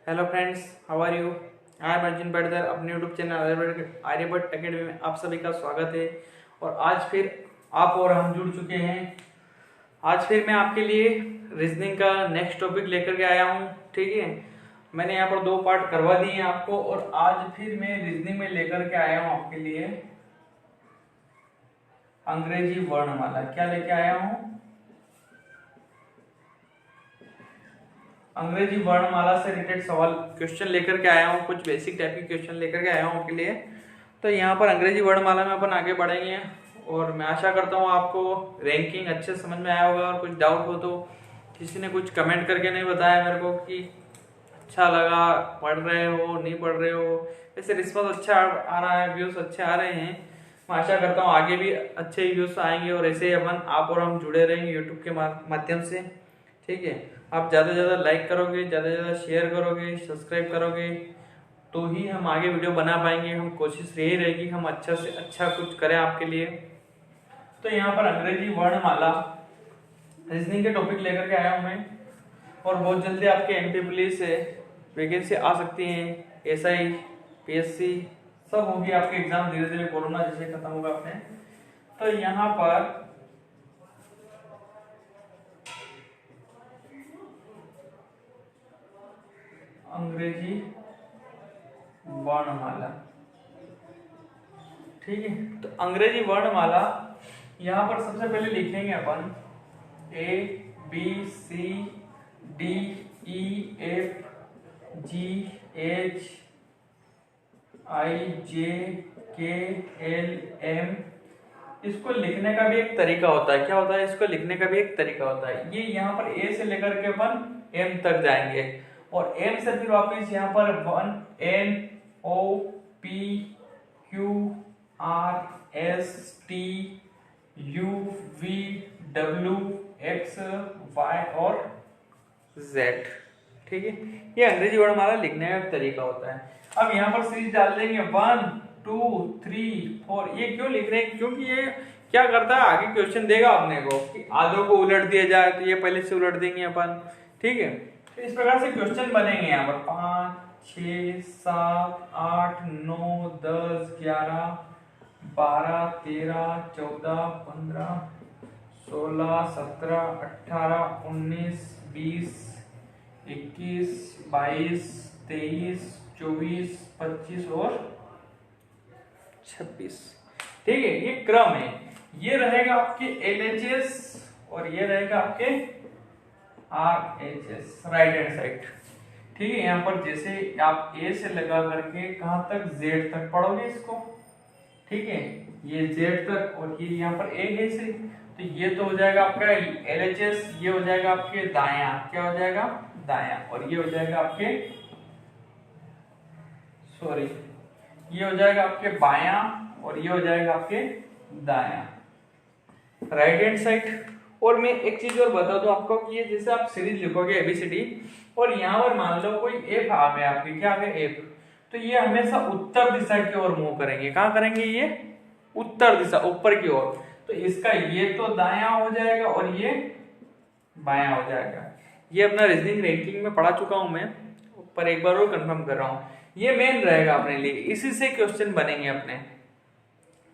Hello friends, how are you? I am Arjun बड़दर। अपने YouTube channel Aryabhata academy में आप सभी का स्वागत है। और आज फिर आप और हम जुड़ चुके हैं। आज फिर मैं आपके लिए रीजनिंग का नेक्स्ट टॉपिक लेकर के आया हूँ। ठीक है, मैंने यहाँ पर 2 पार्ट करवा दिए हैं आपको, और आज फिर मैं रीजनिंग में लेकर के आया हूँ आपके लिए अंग्रेजी वर्णमाला। क्या लेके आया हूँ? अंग्रेजी वर्णमाला से रिलेटेड सवाल क्वेश्चन लेकर के आया हूँ। कुछ बेसिक टाइप के क्वेश्चन लेकर के आया हूँ आपके लिए। तो यहाँ पर अंग्रेजी वर्णमाला में अपन आगे बढ़ेंगे, और मैं आशा करता हूँ आपको रैंकिंग अच्छे समझ में आया होगा। और कुछ डाउट हो तो किसी ने कुछ कमेंट करके नहीं बताया मेरे को कि अच्छा लगा, पढ़ रहे हो नहीं पढ़ रहे हो। ऐसे रिस्पॉन्स अच्छा आ रहा है, व्यूज अच्छे आ रहे हैं। मैं आशा करता हूँ आगे भी अच्छे व्यूज आएंगे, और ऐसे ही अपन आप और हम जुड़े रहेंगे यूट्यूब के माध्यम से। ठीक है, आप ज़्यादा से ज़्यादा लाइक करोगे, ज़्यादा से ज़्यादा शेयर करोगे, सब्सक्राइब करोगे, तो ही हम आगे वीडियो बना पाएंगे। हम कोशिश यही रहेगी हम अच्छा से अच्छा कुछ करें आपके लिए। तो यहाँ पर अंग्रेजी वर्णमाला रीजनिंग के टॉपिक लेकर के आया हूँ मैं, और बहुत जल्दी आपके एमपी पुलिस से वैकेंसी आ सकती हैं। एसआई, पीएससी सब होगी आपके एग्जाम धीरे धीरे, कोरोना जैसे खत्म होगा अपने। तो यहाँ पर अंग्रेजी वर्णमाला, ठीक है। तो अंग्रेजी वर्णमाला यहाँ पर सबसे पहले लिखेंगे अपन A B C D E F G H I J K L M। इसको लिखने का भी एक तरीका होता है। क्या होता है? इसको लिखने का भी एक तरीका होता है। ये यहाँ पर A से लेकर के अपन M तक जाएंगे, और M से फिर वापस यहाँ पर 1 N O P Q R S T U V W X Y और Z। ठीक है, ये अंग्रेजी वर्णमाला लिखने का एक तरीका होता है। अब यहाँ पर सीरीज डाल देंगे 1 2 3 4। ये क्यों लिख रहे हैं? क्योंकि ये क्या करता है, आगे क्वेश्चन देगा अपने को कि आधों को उलट दिया जाए, तो ये पहले से उलट देंगे अपन। ठीक है, तो इस प्रकार से क्वेश्चन बनेंगे यहाँ पर 5 6 7 8 9 10 11 12 13 14 15 16 17 18 19 20 21 22 23 24 25 और 26। ठीक है, ये क्रम है। ये रहेगा आपके LHS और ये रहेगा आपके RHS, राइट हैंड साइड। ठीक है, यहाँ पर जैसे आप A से लगा करके कहां तक, Z तक पढ़ोगे इसको। ठीक है, ये Z तक, और ये यहाँ पर A है से, तो ये तो हो जाएगा आपका LHS, ये हो जाएगा आपके दायां। क्या हो जाएगा? दायां। और ये हो जाएगा आपके ये हो जाएगा आपके बायां, और ये हो जाएगा आपके दायां, राइट हैंड साइड। और मैं एक चीज और बता दूं आपको कि ये जैसे आप सीरीज लिखोगे ABCD, और यहाँ पर मान लो कोई F आ गया आपके, क्या आ गया F, तो ये हमेशा उत्तर दिशा की ओर मूव करेंगे। कहाँ करेंगे? ये उत्तर दिशा, ऊपर की ओर। तो इसका ये तो दायां हो जाएगा और ये बायां हो जाएगा। ये अपना रीजनिंग रैंकिंग में पढ़ा चुका हूं मैं, पर एक बार और कंफर्म कर रहा हूं। ये मेन रहेगा अपने लिए, इसी से क्वेश्चन बनेंगे अपने।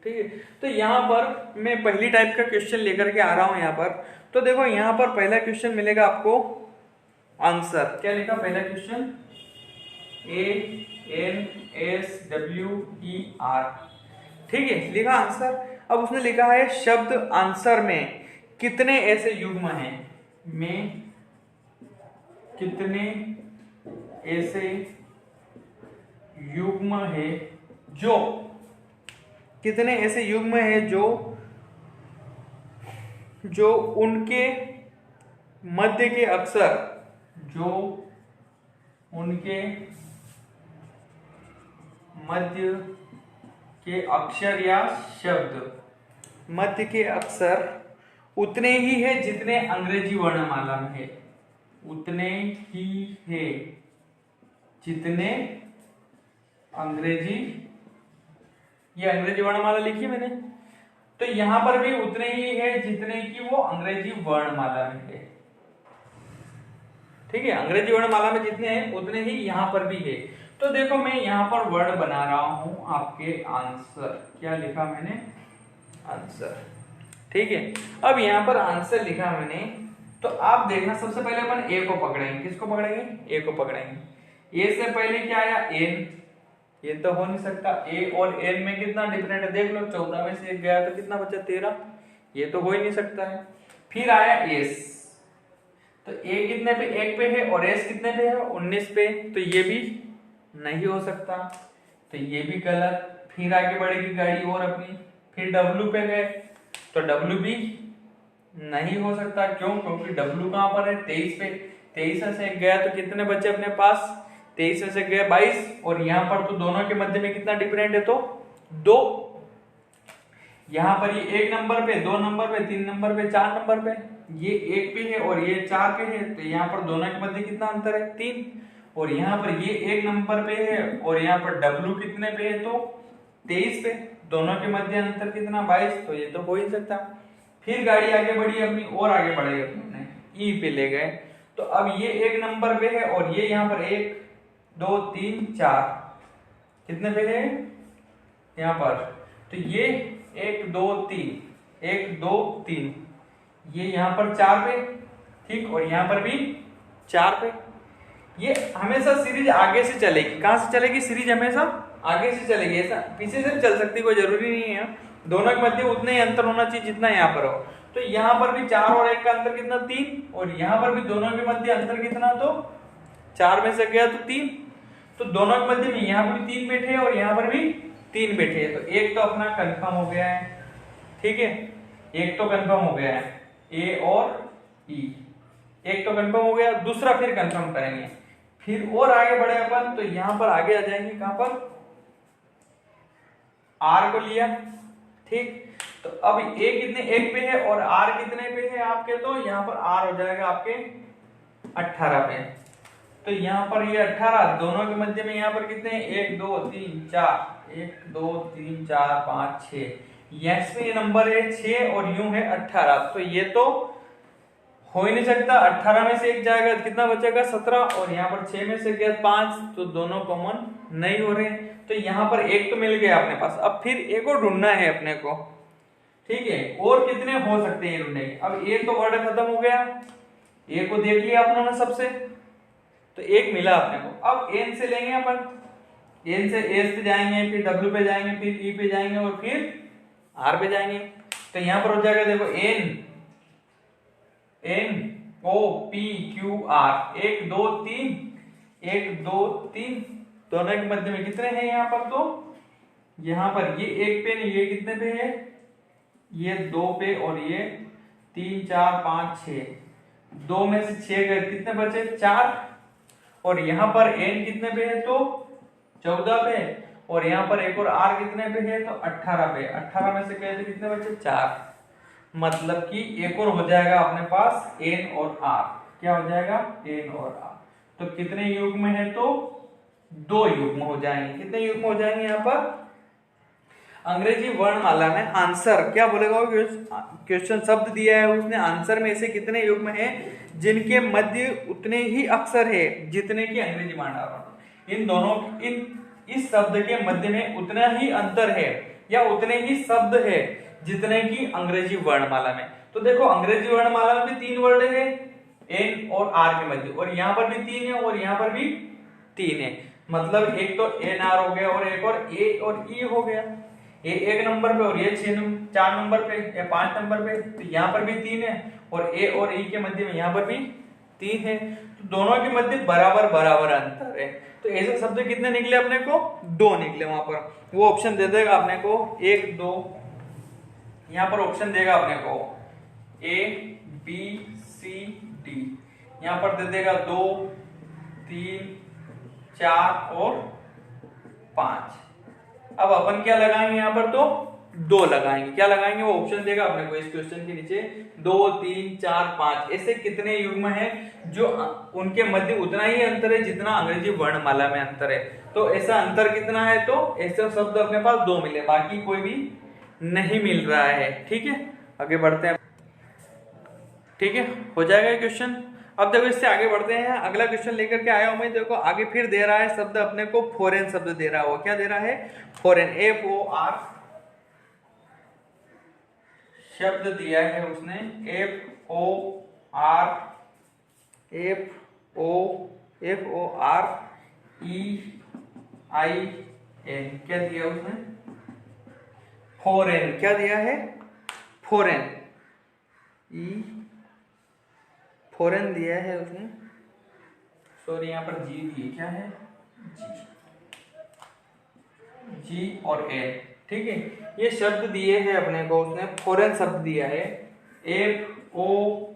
ठीक है, तो यहाँ पर मैं पहली टाइप का क्वेश्चन लेकर के आ रहा हूं यहाँ पर। तो देखो यहाँ पर पहला क्वेश्चन मिलेगा आपको आंसर। क्या लिखा पहला क्वेश्चन? ANSWER। ठीक है, लिखा आंसर। अब उसने लिखा है शब्द आंसर में कितने ऐसे युग्म हैं, में कितने ऐसे युग्म है जो, कितने ऐसे युग्म है जो उनके मध्य के अक्षर, जो उनके मध्य के अक्षर या शब्द मध्य के अक्षर उतने ही है जितने अंग्रेजी वर्णमाला में है। उतने ही है जितने अंग्रेजी, ये अंग्रेजी वर्णमाला लिखी मैंने, तो यहां पर भी उतने ही है जितने की वो अंग्रेजी वर्णमाला में है। ठीक है, अंग्रेजी वर्णमाला में जितने हैं उतने ही यहाँ पर भी है। तो देखो मैं यहाँ पर वर्ड बना रहा हूं आपके आंसर, क्या लिखा मैंने, आंसर, ठीक है। अब यहाँ पर आंसर लिखा मैंने, तो आप देखना सबसे पहले अपन ए को पकड़ेंगे, किसको पकड़ेंगे, ए को पकड़ेंगे। ए से पहले क्या आया, एन, ये तो हो नहीं सकता, ए और एन में कितना डिफरेंट है देख लो, 14 में से 1 गया तो कितना बचा, 13, ये तो हो ही नहीं सकता है। फिर आया एस, तो ए कितने पे, 1 पे है, और एस कितने पे है, 19 पे, तो ये भी नहीं हो सकता, तो ये भी गलत। फिर आगे बढ़ेगी गाड़ी और अपनी, फिर डब्ल्यू पे गए, तो डब्ल्यू भी नहीं हो सकता, क्यों, क्योंकि डब्ल्यू कहां पर है, 23 पे, 23 में से 1 गया तो कितने बचे अपने पास, 23 में से गया 22, और यहाँ पर तो दोनों के मध्य में कितना डिफरेंट है, तो 2। यहाँ पर ये 1 नंबर पे, 2 नंबर पे, 3 नंबर पे, 4 नंबर पे, ये 1 पे है और ये 4 पे है, तो यहाँ पर दोनों के मध्य कितना अंतर है, 3। और यहाँ पर ये 1 नंबर पे है और यहाँ पर डब्ल्यू कितने पे है, तो 23 पे, दोनों के मध्य अंतर कितना, 22, तो ये तो हो ही सकता। फिर गाड़ी आगे बढ़ी अपनी, और आगे बढ़े अपने ई पे ले गए, तो अब ये 1 नंबर पे है और ये यहाँ पर 1 2 3 4 कितने पे है यहाँ पर, तो ये 1 2 3 1 2 3, ये यहाँ पर 4 पे, ठीक, और यहाँ पर भी 4 पे। ये हमेशा सीरीज आगे से चलेगी, कहां से चलेगी, सीरीज हमेशा आगे से चलेगी, ऐसा पीछे से चल सकती, कोई जरूरी नहीं है। दोनों के मध्य उतना ही अंतर होना चाहिए जितना यहाँ पर हो। तो यहाँ पर भी 4 और 1 का अंतर कितना, 3, और यहाँ पर भी दोनों के मध्य अंतर कितना, तो 4 में से गया तो 3, तो दोनों के मध्य में यहाँ पर भी 3 बैठे और यहाँ पर भी 3 बैठे हैं, तो एक तो अपना कंफर्म हो गया है, ठीक है, एक तो कंफर्म हो गया है, ए और ई, एक तो कंफर्म हो गया, दूसरा फिर कंफर्म करेंगे, फिर और आगे बढ़े अपन, तो यहाँ पर आगे आ जाएंगे, कहां पर, आर को लिया, ठीक, तो अब ए कितने, 1 पे है और आर कितने पे है आपके, तो यहाँ पर आर हो जाएगा आपके 18 पे, तो यहाँ पर ये 18, दोनों के मध्य में यहाँ पर कितने, 1 2 3 4 1 2 3 4 5 6, यस में ये नंबर है 6 और यूं है 18, तो ये तो हो ही नहीं सकता, 18 में से 1 जाएगा कितना बचेगा, 17, और यहाँ पर 6 में से गया 5, तो दोनों कॉमन नहीं हो रहे, तो यहाँ पर 1 तो मिल गया अपने पास। अब फिर एक और ढूंढना है अपने को, ठीक है, और कितने हो सकते हैं ढूंढने। अब ए तो वर्ड खत्म हो गया, ए को देख लिया अपन ने सबसे, तो 1 मिला अपने को। अब एन से लेंगे अपन, एन से एस पे जाएंगे, फिर डब्ल्यू पे जाएंगे, फिर ई पे जाएंगे और फिर आर पे जाएंगे, तो यहाँ पर हो जाएगा देखो N O P Q R, 1 2 3 1 2 3, दोनों के मध्य में कितने हैं यहाँ पर, तो यहाँ पर ये 1 पे नहीं, ये कितने पे है, ये 2 पे, और ये 3 4 5 6, 2 में से 6 गए, कितने बचे, 4, और यहाँ पर एन कितने पे है, तो 14 पे, और यहाँ पर एक और आर कितने पे है, तो 18 पे, 18 में से गए तो कितने बचे, 4, मतलब कि एक और हो जाएगा अपने पास एन और आर, क्या हो जाएगा, एन और आर, तो कितने युग्म है, तो 2 युग्म हो जाएंगे, कितने युग्म हो जाएंगे यहाँ पर। अंग्रेजी वर्णमाला में आंसर क्या बोलेगा, क्वेश्चन शब्द दिया है उसने, आंसर में से कितने युग्म है जिनके मध्य उतने ही अक्षर है जितने की अंग्रेजी वर्णमाला, इन दोनों, इस शब्द के मध्य में उतना ही अंतर है या उतने ही शब्द है जितने की अंग्रेजी वर्णमाला में। तो देखो अंग्रेजी वर्णमाला में भी 3 वर्ड है एन और आर के मध्य, और यहाँ पर भी 3 है और यहाँ पर भी 3 है, मतलब एक तो एन आर हो गया और एक और ए और ई हो गया, ए 1 नंबर पे और ये 4 नंबर पे या 5 नंबर पे, तो यहाँ पर भी 3 है और ए और ई के मध्य में यहाँ पर भी 3 है, तो दोनों के मध्य बराबर बराबर अंतर है। तो ऐसे शब्द कितने निकले अपने को, 2 निकले, वहां पर वो ऑप्शन दे देगा अपने को 1 2, यहाँ पर ऑप्शन देगा अपने को ए बी सी डी, यहाँ पर दे देगा 2 3 4 और 5। अब अपन क्या लगाएंगे यहाँ पर, तो 2 लगाएंगे, क्या लगाएंगे, वो ऑप्शन देगा अपने को इस क्वेश्चन के नीचे 2 3 4 5, ऐसे कितने युग्म हैं जो उनके मध्य उतना ही अंतर है जितना अंग्रेजी वर्णमाला में अंतर है। तो ऐसा अंतर कितना है, तो ऐसे शब्द अपने पास 2 मिले, बाकी कोई भी नहीं मिल रहा है। ठीक है, आगे बढ़ते हैं। ठीक है, हो जाएगा क्वेश्चन। अब देखो इससे आगे बढ़ते हैं, अगला क्वेश्चन लेकर के आया हूं मैं। देखो आगे फिर दे रहा है शब्द अपने को, फॉरेन शब्द दे रहा है। वो क्या दे रहा है? फॉरेन, FOR शब्द दिया है उसने, FOREIN, क्या दिया उसने? फॉरेन। क्या दिया है? फॉरेन, फॉरेन दिया है उसने, सॉरी यहाँ पर जी दिए, क्या है? जी और ए, ठीक है। ये शब्द दिए हैं अपने को उसने, फॉरेन शब्द दिया है, FOREIGN,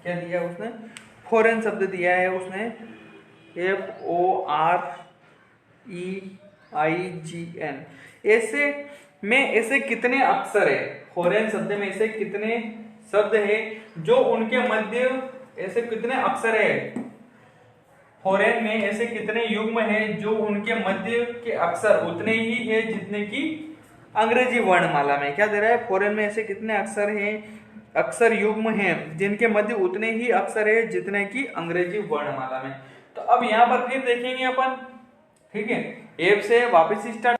क्या दिया उसने? फॉरेन शब्द दिया है उसने, FOREIGN। ऐसे में ऐसे कितने अक्षर है? फॉरेन शब्द में ऐसे कितने शब्द है जो उनके मध्य ऐसे कितने अक्षर है? फॉरेन में ऐसे कितने युग्म है जो उनके मध्य के अक्षर उतने ही है जितने की अंग्रेजी वर्णमाला में? क्या दे रहा है? फॉरेन में ऐसे कितने अक्षर हैं, अक्षर युग्म हैं जिनके मध्य उतने ही अक्षर है जितने की अंग्रेजी वर्णमाला में। तो अब यहाँ पर फिर देखेंगे अपन, ठीक है। एफ से वापस स्टार्ट,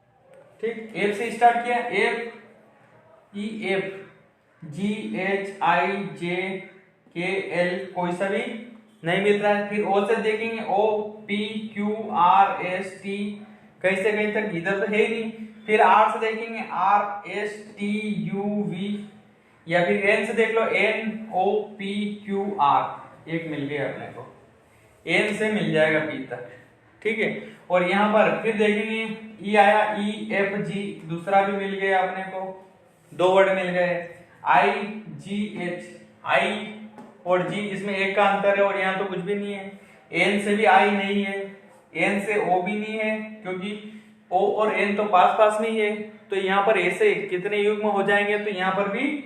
ठीक, एफ से स्टार्ट किया, FEFGHIJKL, कोई सा भी नहीं मिल रहा है। फिर ओ से देखेंगे, OPQRST, कहीं से कहीं तक इधर तो है ही नहीं। फिर आर से देखेंगे, RSTUV, या फिर एन से देख लो, NOPQR, एक मिल गया अपने को, एन से मिल जाएगा पी तक, ठीक है। और यहाँ पर फिर देखेंगे ई आया, EFG, दूसरा भी मिल गया अपने को, दो वर्ड मिल गए। IGH, आई और जी, इसमें एक का अंतर है और यहाँ तो कुछ भी नहीं है। एन से भी आई नहीं है, एन से ओ भी नहीं है, क्योंकि ओ और एन तो पास पास में ही है। तो यहाँ पर ऐसे कितने युग्म हो जाएंगे? तो यहाँ पर भी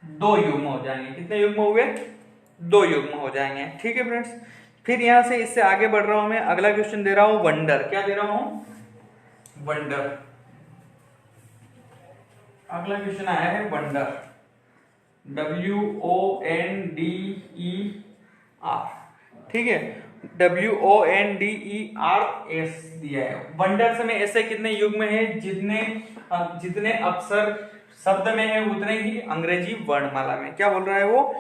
दो युग्म हो जाएंगे। कितने युग्म हो गए? दो युग्म हो जाएंगे, ठीक है फ्रेंड्स। फिर यहां से इससे आगे बढ़ रहा हूं मैं, अगला क्वेश्चन दे रहा हूं वंडर। क्या दे रहा हूं? वंडर। अगला क्वेश्चन आया है वंडर, WONDER, ठीक है, WONDERS दिया है। वंडर से में ऐसे कितने युग्म है जितने अक्षर शब्द में है उतने ही अंग्रेजी वर्णमाला में। क्या बोल रहा है वो?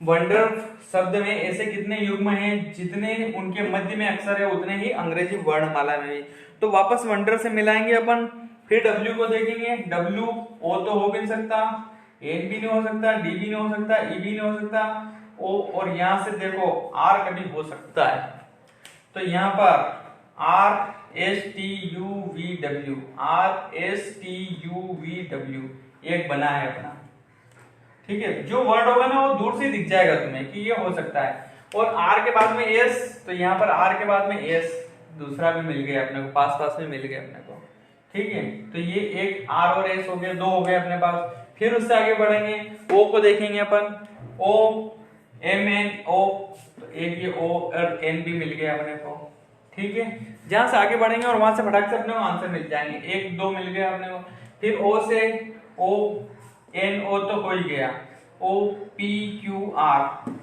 वंडर शब्द में ऐसे कितने युग्म हैं जितने उनके मध्य में अक्षर है उतने ही अंग्रेजी वर्णमाला में भी। तो वापस वंडर से मिलाएंगे अपन। फिर W को देखेंगे, W O तो हो भी नहीं सकता, N भी नहीं हो सकता, D भी नहीं हो सकता, E भी नहीं हो सकता, O, और यहां से देखो R कभी हो सकता है। तो यहाँ पर RSTUVW एक बना है अपना, ठीक है। जो वर्ड होगा ना वो दूर से दिख जाएगा तुम्हें कि ये हो सकता है। और R के बाद में S, तो यहाँ पर R के बाद में S दूसरा भी मिल गया अपने को, पास पास में मिल गया अपने को, ठीक है। तो ये एक R और S हो गए, दो हो गए अपने पास। फिर उससे आगे बढ़ेंगे, O को देखेंगे अपन, OMNO, तो एक ये O और N भी मिल गया अपने को, ठीक है। जहां से आगे बढ़ेंगे और वहां से फटाक से अपने को आंसर मिल जाएंगे, एक दो मिल गया अपने को। फिर O से ONO तो हो ही गया, OPQR,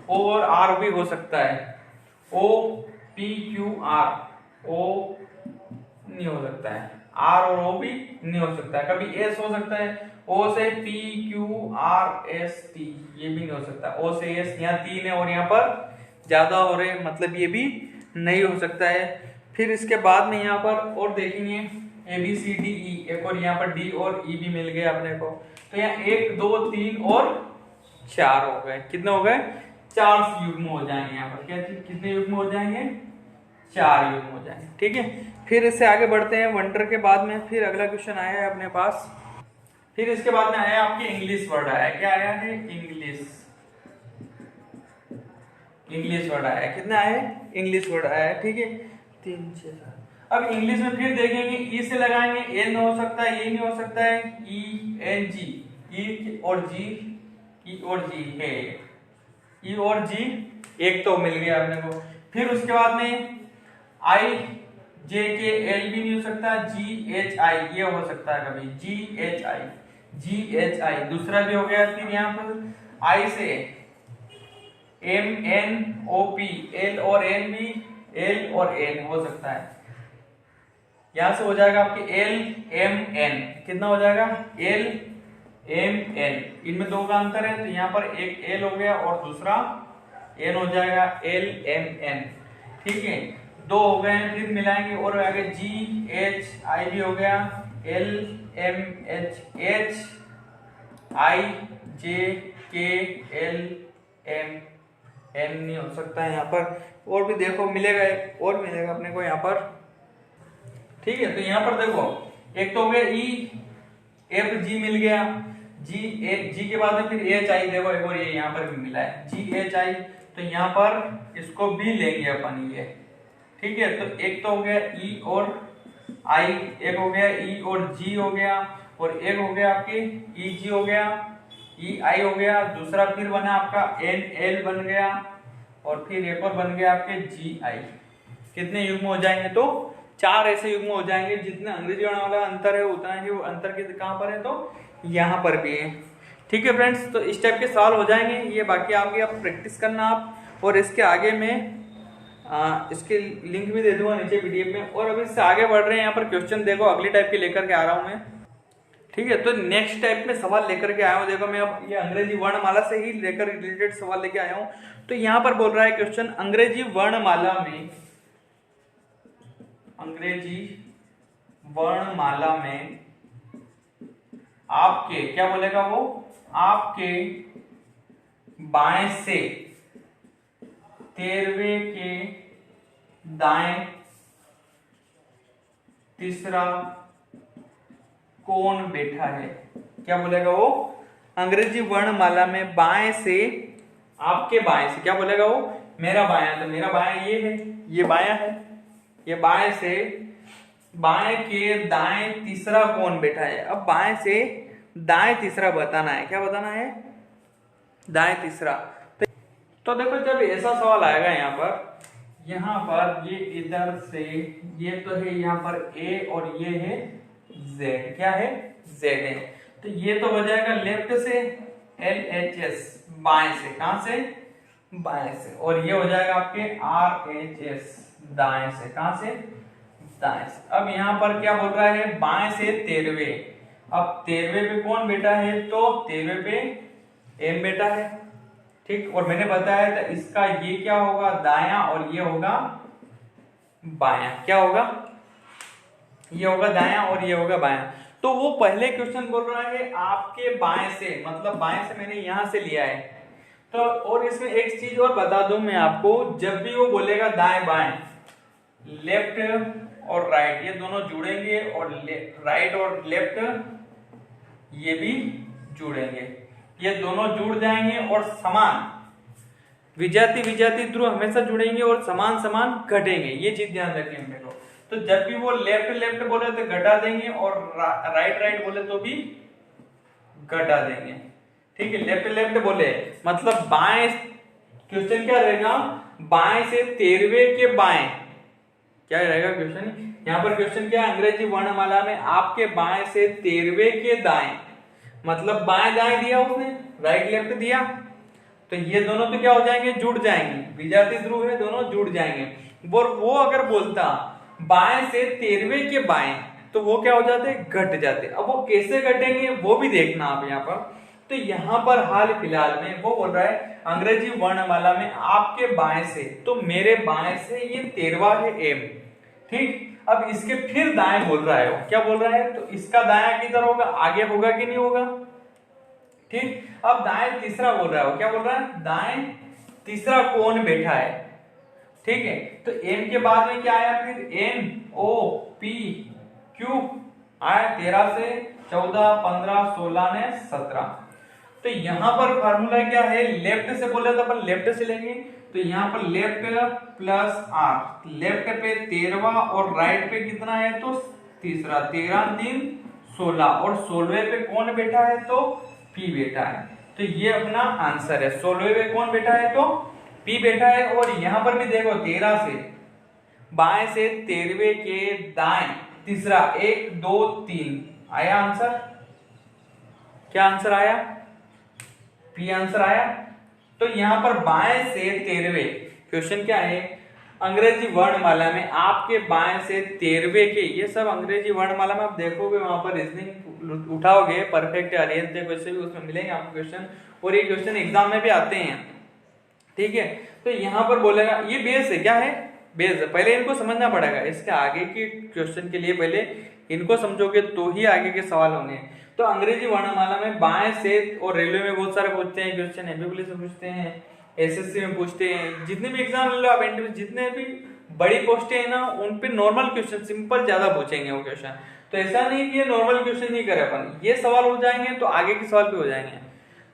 O और R भी हो सकता है, OPQR, O नहीं हो सकता है, R और O भी नहीं हो सकता है। कभी S हो सकता है, O से PQRST, ये भी नहीं हो सकता। O से S, यहाँ 3 है और यहाँ पर ज्यादा हो रहे, मतलब ये भी नहीं हो सकता है। फिर इसके बाद में यहाँ पर और देखेंगे ABCDE, एक और यहाँ पर D और E भी मिल गए अपने को। तो यहाँ 1 2 3 और 4 हो गए। कितने हो गए? 4 युग्म हो जाएंगे यहाँ पर। क्या कितने युग्म हो जाएंगे? 4 युग्म हो जाएंगे, ठीक है। फिर इससे आगे बढ़ते हैं वंडर के बाद में। फिर अगला क्वेश्चन आया है अपने पास। फिर इसके बाद में आया आपके इंग्लिश वर्ड आया। क्या आया है? इंग्लिश वर्ड आया। कितना आया है? इंग्लिश वर्ड आया है, ठीक है। 3 6 7। अब इंग्लिश में फिर देखेंगे, ई से लगाएंगे, एन हो सकता है, ये नहीं हो सकता है, ENG, ई और जी, ई और जी है, ई और जी एक तो मिल गया अपने को। फिर उसके बाद में IJKL भी नहीं हो सकता, GHI ये हो सकता है कभी, GHI, GHI, दूसरा भी हो गया। फिर यहाँ पर I से MNOP, L और N भी, L और N हो सकता है। यहां से हो जाएगा आपके LMN, कितना हो जाएगा LMN, इनमें दो का अंतर है तो यहाँ पर एक L हो गया और दूसरा N हो जाएगा LMN, ठीक है। दो हो गए हैं, फिर मिलाएंगे और आगे GHI भी हो गया, LMHH IJKLMN नहीं हो सकता है यहाँ पर, और भी देखो मिलेगा, और मिलेगा अपने को यहाँ पर, ठीक है। तो यहाँ पर देखो एक तो हो गया EFG मिल गया, G के बाद में फिर HI देखो एक और ये यहाँ पर भी मिला है GHI, तो यहाँ पर इसको भी लेंगे अपन ये, ठीक है। तो एक तो हो गया E और I, एक हो गया E और G हो गया, और एक हो गया आपके EG हो गया, EI हो गया, दूसरा फिर बना आपका NL बन गया, और फिर एक और बन गया आपके GI। कितने युग्म हो जाएंगे? तो 4 ऐसे युग्म हो जाएंगे। जितने अंग्रेजी वर्ण वाला अंतर है उतना ही वो अंतर के कहाँ पर है, तो यहाँ पर भी है, ठीक है फ्रेंड्स। तो इस टाइप के सवाल हो जाएंगे ये, बाकी आपकी आप प्रैक्टिस करना आप, और इसके आगे में इसके लिंक भी दे दूंगा नीचे PDF में। और अभी इससे आगे बढ़ रहे हैं, यहाँ पर क्वेश्चन देखो अगली टाइप के लेकर के आ रहा हूँ मैं, ठीक है। तो नेक्स्ट टाइप में सवाल लेकर के आया हूँ, देखो मैं अब ये अंग्रेजी वर्णमाला से ही लेकर रिलेटेड सवाल लेके आया हूँ। तो यहाँ पर बोल रहा है क्वेश्चन, अंग्रेजी वर्णमाला में आपके, क्या बोलेगा वो, आपके बाएं से 13वें के दाएं तीसरा कौन बैठा है? क्या बोलेगा वो, अंग्रेजी वर्णमाला में बाएं से, आपके बाएं से, क्या बोलेगा वो, मेरा बायां, तो मेरा बायां ये है, ये बायां है, ये बाएं से, बाएं के दाएं तीसरा कौन बैठा है। अब बाएं से दाएं तीसरा बताना है, क्या बताना है, दाएं तीसरा। तो देखो जब ऐसा सवाल आएगा यहाँ पर ये इधर से, ये तो है यहाँ पर A और ये है Z, क्या है, Z है, तो ये तो हो जाएगा लेफ्ट से LHS, बाएं से, कहां से, बाएं से, और ये हो जाएगा आपके RHS, दाएं से, कहां से, दाएं से। अब यहाँ पर क्या बोल रहा है, बाएं से 13वें, अब 13वें पे कौन बेटा है, तो 13वें पे M बेटा है, ठीक। और मैंने बताया था इसका ये क्या होगा, दायां, और ये होगा बायां, क्या होगा, ये होगा दायां और ये होगा बायां। तो वो पहले क्वेश्चन बोल रहा है आपके बाएं से, मतलब बाएं से मैंने यहां से लिया है। तो और इसमें एक चीज और बता दूं मैं आपको, जब भी वो बोलेगा दाएं बाएं, लेफ्ट और राइट, ये दोनों जुड़ेंगे, और राइट और लेफ्ट ये भी जुड़ेंगे, ये दोनों जुड़ जाएंगे, और समान विजाती विजाती ध्रुव हमेशा जुड़ेंगे और समान समान घटेंगे, ये चीज ध्यान रखें मेरे को। तो जब भी वो लेफ्ट लेफ्ट बोले तो घटा देंगे, और राइट राइट बोले तो भी घटा देंगे, ठीक है। लेफ्ट लेफ्ट बोले मतलब बाएं, क्वेश्चन क्या रहेगा, बाएं से 13वें के बाएं, क्या रहेगा क्वेश्चन, यहाँ पर क्वेश्चन क्या है, अंग्रेजी वर्णमाला में आपके बाएं से 13वें के दाएं, मतलब बाएं दाएं दिया उसने, राइट लेफ्ट दिया, तो ये दोनों तो क्या हो जाएंगे, जुड़ जाएंगे, विजाती ध्रुव है, दोनों जुड़ जाएंगे। वो अगर बोलता बाएं से 13वें के बाएं, तो वो क्या हो जाते, घट जाते। अब वो कैसे घटेंगे वो भी देखना आप यहाँ पर। तो यहाँ पर हाल फिलहाल में वो बोल रहा है अंग्रेजी वर्णमाला में आपके बाएं से, तो मेरे बाएं से ये 13वां है M, ठीक। अब इसके फिर दाएं बोल रहा है वो, क्या बोल रहा है, तो इसका दायां किधर होगा, आगे होगा कि नहीं होगा, ठीक। अब दाएं तीसरा बोल रहा है वो, क्या बोल रहा है, दाएं तीसरा कौन बैठा है, ठीक है। तो M के बाद में क्या आया, फिर NOPQ आया, 13 से 14 15 16 ने 17। तो यहाँ पर फार्मूला क्या है, लेफ्ट से बोले तो अपन लेफ्ट से लेंगे, तो यहाँ पर लेफ्ट प्लस R, लेफ्ट पे 13वां और राइट पे कितना है, तो तीसरा, 13 3 16, और 16वें पे कौन बैठा है, तो P बैठा है। तो ये अपना आंसर है, 16वें पे कौन बैठा है, तो P बैठा है। और यहाँ पर भी देखो 13 से बाएं से 13वें के दाएं तीसरा, 1 2 3 आया आंसर, क्या आंसर आया? पी आंसर आया। तो यहाँ पर बाएं से 13वें, क्वेश्चन क्या है, अंग्रेजी वर्णमाला में आपके बाएं से 13वें के, ये सब अंग्रेजी वर्णमाला में आप देखोगे वहां पर रीजनिंग उठाओगे, परफेक्ट अरिहंत वैसे भी उसमें मिलेंगे आपको क्वेश्चन, और ये क्वेश्चन एग्जाम में भी आते हैं, ठीक है। तो यहाँ पर बोलेगा, ये बेस है, क्या है? बेस है। पहले इनको समझना पड़ेगा, इसके आगे के क्वेश्चन के लिए पहले इनको समझोगे तो ही आगे के सवाल होंगे। तो अंग्रेजी वर्णमाला में बाएं से, और रेलवे में बहुत सारे पूछते हैं क्वेश्चन, एमपी पुलिस में पूछते हैं, एसएससी में पूछते हैं, जितने भी एग्जाम ले लो आप, जितने भी बड़ी पोस्टें हैं ना उन पे नॉर्मल क्वेश्चन, सिंपल ज्यादा पूछेंगे वो क्वेश्चन। तो ऐसा नहीं कि ये नॉर्मल क्वेश्चन नहीं करे अपन, ये सवाल हो जाएंगे तो आगे के सवाल भी हो जाएंगे।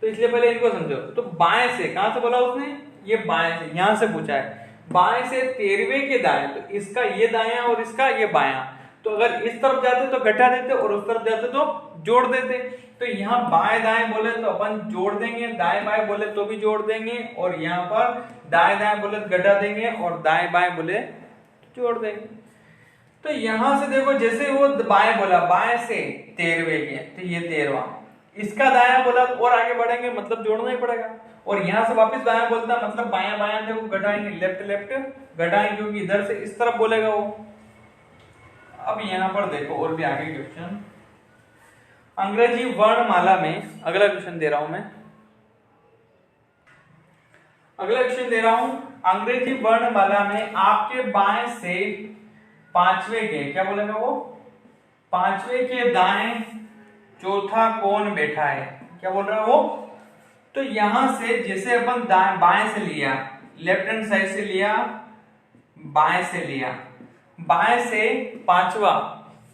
तो इसलिए पहले इनको समझो। तो बाएं से, कहां से बोला उसने? ये बाएं से, यहां से पूछा है, बाएं से 13वें के दाएं, तो इसका ये दायां और इसका ये बायां। तो अगर इस तरफ जाते तो घटा देते और उस तरफ जाते तो जोड़ देते। तो यहाँ बाएं दाएं बोले तो अपन जोड़ देंगे, दाएं बाएं बोले तो भी जोड़ देंगे, और यहाँ पर दाएं दाएं बोले तो घटा देंगे, और दाएं बाएं बोले तो जोड़ देंगे। तो यहां से देखो, जैसे वो बाएं बोला, बाएं से 13वें के, तो ये 13वां, इसका दायां बोला और आगे बढ़ेंगे मतलब जोड़ना ही पड़ेगा, और यहां से वापस बायां बोलता मतलब बायां बायां देखो घटाएंगे, लेफ्ट लेफ्ट घटाएंगे, क्योंकि इधर से इस तरफ बोलेगा वो। अब यहां पर देखो और भी आगे क्वेश्चन, अंग्रेजी वर्णमाला में अगला क्वेश्चन दे रहा हूं मैं, अगला क्वेश्चन दे रहा हूं, अंग्रेजी वर्णमाला में आपके बाएं से 5वें के, क्या बोलेगा वो, 5वें के दाएं चौथा कौन बैठा है, क्या बोल रहा है वो। तो यहां से जैसे अपन दाएं बाएं से लिया, लेफ्ट हैंड साइड से लिया, बाएं से लिया, बाएं से 5वां,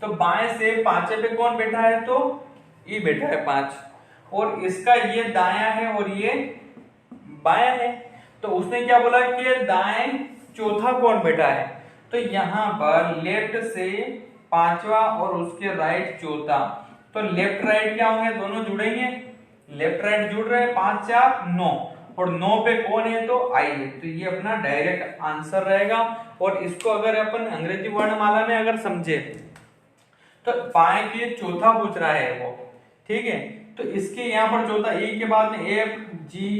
तो बाएं से 5वें पे कौन बैठा है, तो ये बैठा है 5, और इसका ये दायां है और ये बायां है। तो उसने क्या बोला कि दाएं चौथा कौन बैठा है, तो यहां पर लेफ्ट से 5वां और उसके राइट चौथा, तो लेफ्ट राइट क्या होंगे, दोनों जुड़ेंगे, लेफ्ट राइट जुड़ रहे हैं, 5 4 9, और 9 पे कौन है, तो आई है। तो ये अपना डायरेक्ट आंसर रहेगा। और इसको अगर अपन अंग्रेजी वर्णमाला में अगर समझे तो पाए कि चौथा पूछ रहा है वो, ठीक है। तो इसके यहाँ पर चौथा, ए के बाद में एफ जी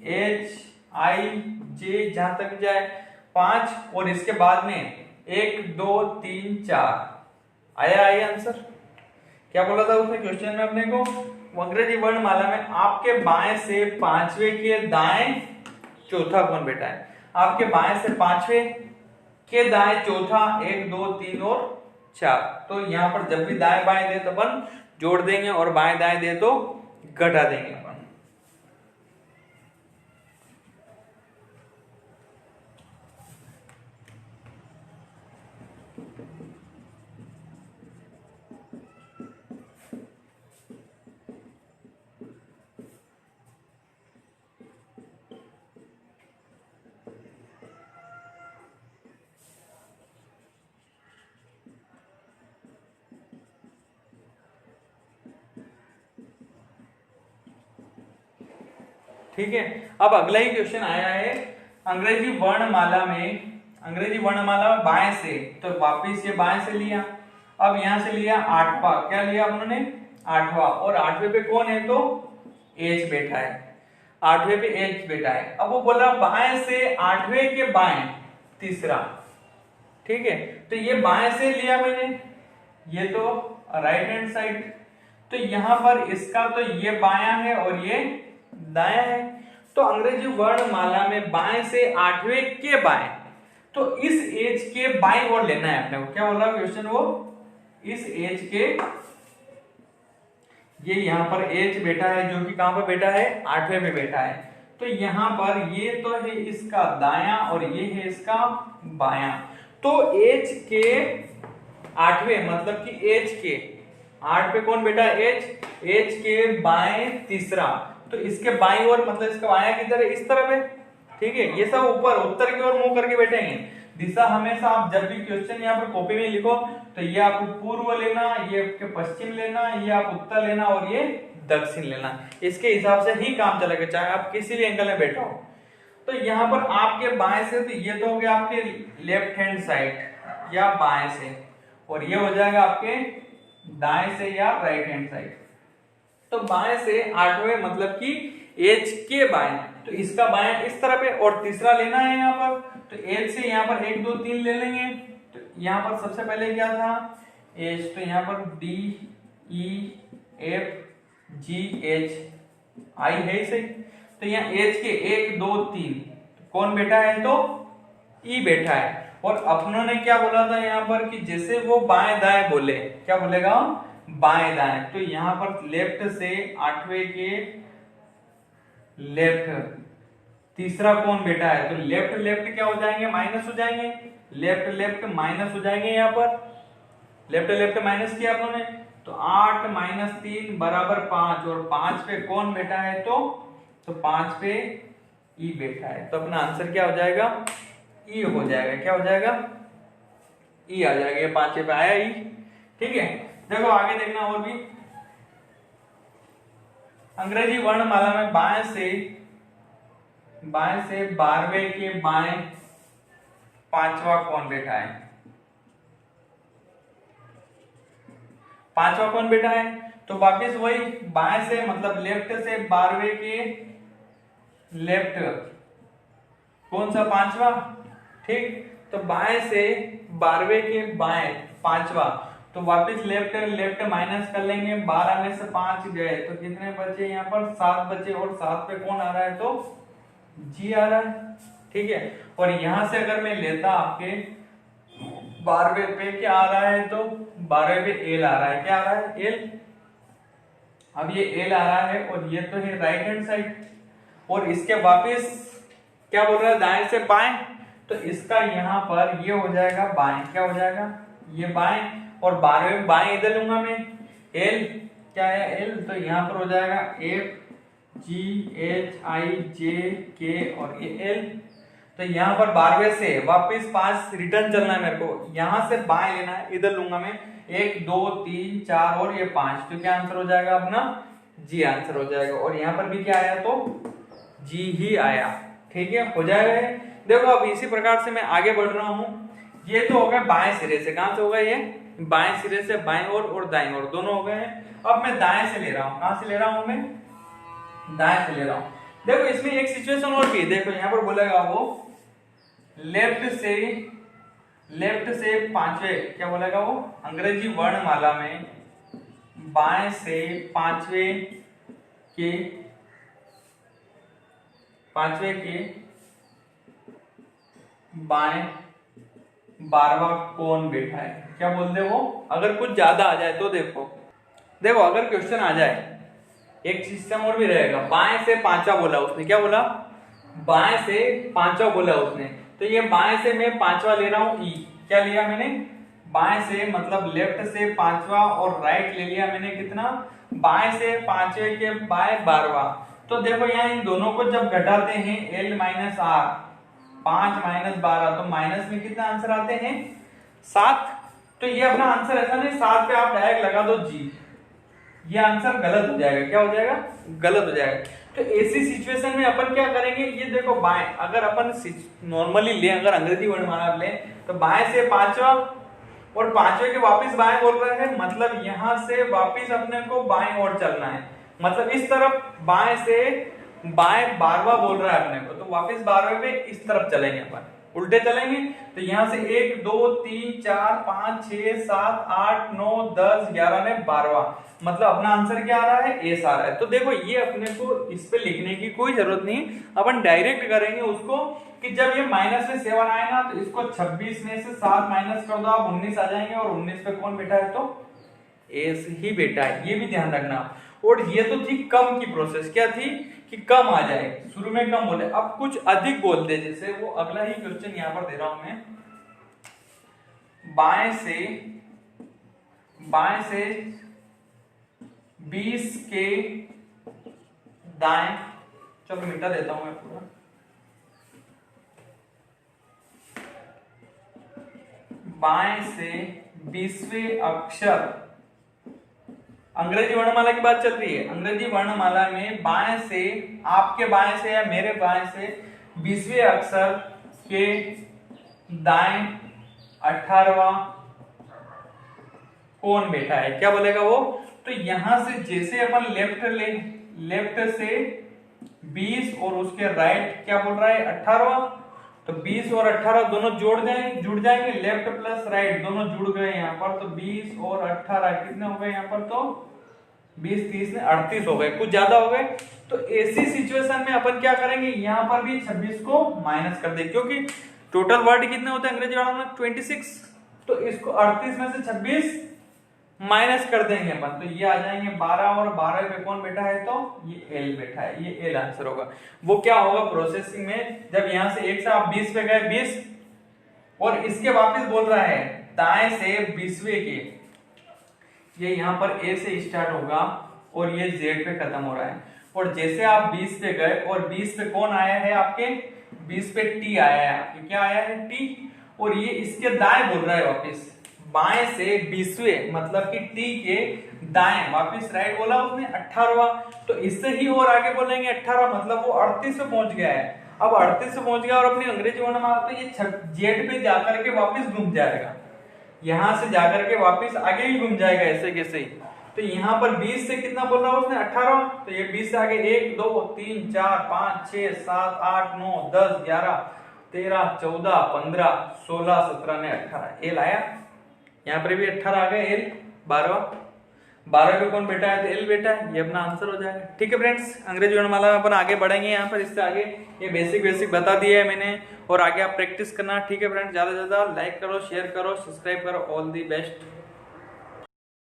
एच आई जे जहां तक जाए 5, और इसके बाद में 1 2 3 4 आया, आया आंसर। क्या बोला था उसने क्वेश्चन में अपने को, अंग्रेजी वर्णमाला में आपके बाएं से 5वें के दाएं चौथा कौन बैठा है, आपके बाएं से 5वें के दाएं चौथा 1 2 3 और 4। तो यहां पर जब भी दाएं बाएं दे तो अपन जोड़ देंगे, और बाएं दाएं दे तो घटा देंगे अपन। ठीक है। अब अगला ही क्वेश्चन आया है, अंग्रेजी वर्णमाला में, अंग्रेजी वर्णमाला में बाएं से, तो वापिस ये बाएं से लिया, अब यहां से लिया 8वां, क्या लिया उन्होंने, 8वां, और 8वें पे कौन है, तो एच बैठा है, 8वें पे एच बैठा है। अब वो बोल रहा बाएं से 8वें के बाएं तीसरा, ठीक है। तो ये बाएं से लिया मैंने, ये तो राइट हैंड साइड, तो यहां पर इसका तो ये बायां है और ये दायां है। तो अंग्रेजी वर्णमाला में बाएं से 8वें के बाएं, तो इस एज के बाएं ओर लेना है अपने को। क्या बोल रहा है क्वेश्चन वो, इस एज के, ये यहां पर एज बैठा है जो कि कहां पर बैठा है, 8वें पे बैठा है। तो यहां पर ये तो है इसका दायां और ये है इसका बायां। तो एज के 8वें मतलब कि एज के 8 पे कौन बैठा है, एज के बाएं तीसरा, तो इसके बाईं ओर मतलब इसका बायां किधर है, इस तरफ है, ठीक है। ये सब ऊपर उत्तर की ओर मुंह करके बैठेंगे। दिशा हमेशा आप जब भी क्वेश्चन यहाँ पर कॉपी में लिखो तो ये आपको पूर्व लेना, ये आपके पश्चिम लेना, ये आप उत्तर लेना और ये दक्षिण लेना, इसके हिसाब से ही काम चलेगा, चाहे आप किसी भी एंगल में बैठा हो। तो यहाँ पर आपके बाएं से, तो ये तो हो गया आपके लेफ्ट हैंड साइड या बाएं से, और ये हो जाएगा आपके दाएं से या राइट हैंड साइड, तो बाएं से 8वें मतलब कि एच के बाएं, तो इसका बाएं इस तरफ है और तीसरा लेना है यहाँ पर, तो एच से यहाँ पर 1 2 3 ले लेंगे। तो यहाँ पर सबसे पहले क्या था एच, तो यहाँ पर D E F G H I है सही, तो यहाँ एच के 1 2 3 कौन बैठा है, तो ई बैठा है। और अपनों ने क्या बोला था यहाँ पर कि जैसे वो बाएं दाएं बोले, क्या बोलेगा बाएं दाएं, तो यहाँ पर लेफ्ट से 8वें के लेफ्ट तीसरा कौन बैठा है, तो लेफ्ट लेफ्ट क्या हो जाएंगे माइनस हो जाएंगे, लेफ्ट लेफ्ट माइनस हो जाएंगे, यहाँ पर लेफ्ट लेफ्ट माइनस किया आप लोगों ने, तो 8 - 3 = 5 और 5 पे कौन बैठा है, तो 5 पे ई बैठा है, तो अपना आंसर क्या हो जाएगा ई हो जाएगा, क्या हो जाएगा ई आ जाएगा, ये 5 पे आया ई। ठीक है, देखो आगे देखना और भी, अंग्रेजी वर्णमाला में बाएं से 12वें के बाएं 5वां कौन बैठा है, 5वां कौन बैठा है, तो वापस वही बाएं से मतलब लेफ्ट से 12वें के लेफ्ट कौन सा 5वां, ठीक, तो बाएं से 12वें के बाएं 5वां, तो वापस लेफ्ट लेफ्ट माइनस कर लेंगे, 12 में से 5 गए तो कितने बचे, यहाँ पर 7 बचे और 7 पे कौन आ रहा है, तो जी आ रहा है। ठीक है, और यहां से अगर मैं लेता आपके 12वें पे क्या आ रहा है, तो 12वें पे एल आ रहा है, क्या आ रहा है एल, अब ये एल आ रहा है और ये तो है राइट हैंड साइड, और इसके वापस क्या बोल रहा है दाएं से बाएं, तो इसका यहाँ पर ये हो जाएगा बाएं, क्या हो जाएगा ये बाएं, और 12वें बाएं इधर लूंगा मैं, एल क्या है एल, तो यहाँ पर हो जाएगा एफ जी एच आई जे के और ये एल, तो यहाँ पर 12वें से वापस 5 रिटर्न चलना है मेरे को, यहां से बाएं लेना है, इधर लूंगा मैं 1 2 3 4 और ये 5, तो क्या आंसर हो जाएगा अपना जी आंसर हो जाएगा, और यहाँ पर भी क्या आया, तो जी ही आया। ठीक है, हो जाएगा ये। देखो अब इसी प्रकार से मैं आगे बढ़ रहा हूं, ये तो हो गया बाएं सिरे से, कहां से होगा ये बाएं सिरे से, बाएं और दाएं ओर दोनों हो गए हैं। अब मैं दाएं से ले रहा हूं, कहां से ले रहा हूं मैं दाएं से ले रहा हूं। देखो इसमें एक सिचुएशन और भी है, देखो यहाँ पर बोलेगा वो लेफ्ट से 5वें, क्या बोलेगा वो अंग्रेजी वर्णमाला में बाएं से 5वें के बाएं 12वां कौन बैठा है, क्या बोलते वो, अगर कुछ ज्यादा आ जाए तो देखो अगर क्वेश्चन आ जाए, एक सिस्टम और भी रहेगा, बाएं से 5वां बोला उसने, क्या बोला बाएं से 5वां बोला उसने, तो ये बाएं से मैं 5वां ले रहा हूं ई, क्या लिया मैंने बाएं से मतलब लेफ्ट से 5वां और राइट ले लिया मैंने कितना, बाएं से 5वें के बाएं 12वां, तो देखो यहाँ इन दोनों को जब घटाते हैं L - R 5 - 12, तो माइनस में कितना आंसर आते हैं 7, तो ये अपना आंसर ऐसा नहीं 7 पे आप डायरेक्ट लगा दो जी, ये आंसर गलत हो जाएगा, क्या हो जाएगा गलत हो जाएगा। तो ऐसी सिचुएशन में अपन क्या करेंगे, ये देखो बाएं अगर अपन नॉर्मली ले, अगर अंग्रेजी वर्णमाला ले, तो बाएं से 5वां और 5वें के वापस बाएं बोल रहे हैं, मतलब यहां से वापस अपने को बाएं ओर चलना है, मतलब इस तरफ बाएं से बाएं 12वां बोल रहा है अपने को, तो वापस 12वें पे इस तरफ चलेंगे अपन, उल्टे चलेंगे, तो यहां से 1 2 3 4 5 6 7 8 9 10 11 ने 12वां, मतलब अपना आंसर क्या आ रहा है एस आ रहा है। तो देखो ये अपने को इस पे लिखने की कोई जरूरत नहीं, अपन डायरेक्ट करेंगे उसको कि जब ये माइनस में 7 आए ना, तो इसको 26 में से 7 माइनस कर दो आप 19 आ जाएंगे, और 19 पे कौन बैठा है, तो एस ही बैठा है, ये भी ध्यान रखना। और ये तो थी कम की प्रोसेस, क्या थी कि कम आ जाए, शुरू में कम बोले, अब कुछ अधिक बोलते, जैसे वो अगला ही क्वेश्चन यहां पर दे रहा हूं मैं, बाएं से 20 के दाएं, चलो मिटा देता हूं मैं पूरा, बाएं से 20वें अक्षर, अंग्रेजी वर्णमाला की बात चल रही है, अंग्रेजी वर्णमाला में बाएं से, आपके बाएं से या मेरे बाएं से 20वें अक्षर के दाएं 18वां कौन बैठा है, क्या बोलेगा वो तो यहां से जैसे अपन लेफ्ट से 20 और उसके राइट क्या बोल रहा है 18, तो 20 और 18 दोनों जुड़ जाएंगे, लेफ्ट प्लस राइट दोनों जुड़ गए यहाँ पर, तो 20 और 18 कितने हो गए यहाँ पर, तो 20 30 में 38 हो गए, कुछ ज्यादा हो गए। तो ऐसी सिचुएशन में अपन क्या करेंगे, यहाँ पर भी 26 को माइनस कर देंगे, क्योंकि टोटल वर्ड कितने होते हैं अंग्रेजी वाला में 26, तो इसको 38 में से 26 माइनस कर देंगे अपन, तो ये आ जाएंगे 12, और 12 पे कौन बैठा है, तो ये एल बैठा है, ये एल आंसर होगा। वो क्या होगा प्रोसेसिंग में, जब यहां से एक से आप 20 पे गए 20, और इसके वापस बोल रहा है दाएं से 20वें के, ये यहाँ पर ए से स्टार्ट होगा और ये जेड पे खत्म हो रहा है, और जैसे आप 20 पे गए और 20 पे कौन आया है आपके, 20 पे टी आया है आपके, क्या आया है टी, और ये इसके दाएं बोल रहा है वापस, बाएं से 20वें मतलब कि टी के दाएं, वापस राइट बोला उसने 18वां, तो इससे ही और आगे बोलेंगे 18 मतलब वो 38 पे पहुंच गया है। अब 38 पे पहुंच गया और अपनी अंग्रेजी वर्णमाला तो ये जेड पे जाकर के वापस घूम जाएगा, यहां से जाकर के वापस आगे ही घूम जाएगा ऐसे कैसे ही। तो यहाँ पर 20 से कितना बोल रहा है उसने 18, तो ये 20 से आगे 1 2 3 4 5 6 7 8 9 10 11 13 14 15 16 17 ने 18 एल आया, यहाँ पर भी 18 आ गए, एल 12 पे कौन बैठा है, तो एल बैठा है, ये अपना आंसर हो जाएगा। ठीक है फ्रेंड्स, अंग्रेजी वर्णमाला में अपन आगे बढ़ेंगे, यहाँ पर इससे आगे ये बेसिक बता दिया है मैंने, और आगे आप प्रैक्टिस करना। ठीक है फ्रेंड्स, ज्यादा से ज्यादा लाइक करो, शेयर करो, सब्सक्राइब करो। All the best.